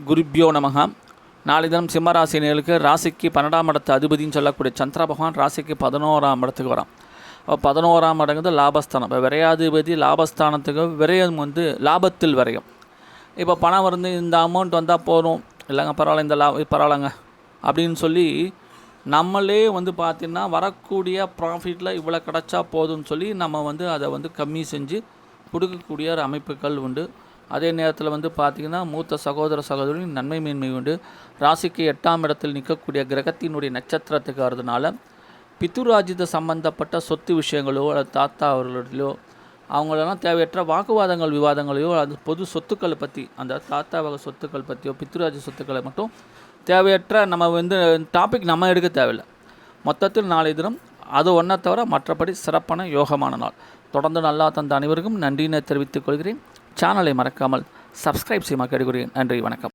குருப்யோ நமக. நாளை தினம் சிம்மராசினியர்களுக்கு ராசிக்கு 12ஆம் இடத்து அதிபதினு சொல்லக்கூடிய சந்திர பகவான் ராசிக்கு 11ஆம் இடத்துக்கு வரான். அப்போ 11ஆம் இடங்கிறது லாபஸ்தானம். இப்போ விரையாதிபதி லாபஸ்தானத்துக்கு விரயம் லாபத்தில் விரயம். இப்போ பணம் இந்த அமௌண்ட் வந்தால் போதும், இல்லைங்க பரவாயில்ல, இந்த பரவாயில்லைங்க அப்படின்னு சொல்லி நம்மளே பார்த்திங்கன்னா வரக்கூடிய ப்ராஃபிட்டில் இவ்வளோ கிடச்சா போதும்னு சொல்லி நம்ம அதை கம்மி செஞ்சு கொடுக்கக்கூடிய ஒரு அமைப்புகள் உண்டு. அதே நேரத்தில் பார்த்திங்கன்னா மூத்த சகோதர சகோதரின் நன்மை மேன்மை உண்டு. ராசிக்கு 8ஆம் இடத்தில் நிற்கக்கூடிய கிரகத்தினுடைய நட்சத்திரத்துக்கு வரதுனால பித்துராஜித சம்பந்தப்பட்ட சொத்து விஷயங்களோ அல்லது தாத்தா அவர்களோ அவங்களெல்லாம் தேவையற்ற வாக்குவாதங்கள் விவாதங்களையோ அது பொது சொத்துக்களை பற்றி, அந்த தாத்தா வகை சொத்துக்கள் பற்றியோ பித்துராஜி சொத்துக்களை மட்டும் தேவையற்ற நம்ம டாபிக் நம்ம எடுக்க தேவையில்லை. மொத்தத்தில் நாளை தினம் அது ஒன்றை தவிர மற்றபடி சிறப்பான யோகமான நாள். தொடர்ந்து நல்லா தந்த அனைவருக்கும் நன்றியினை தெரிவித்துக் கொள்கிறேன். சேனலை மறக்காமல் சப்ஸ்கிரைப் செய்ய கேட்டுக்கொள்கிறேன். நன்றி, வணக்கம்.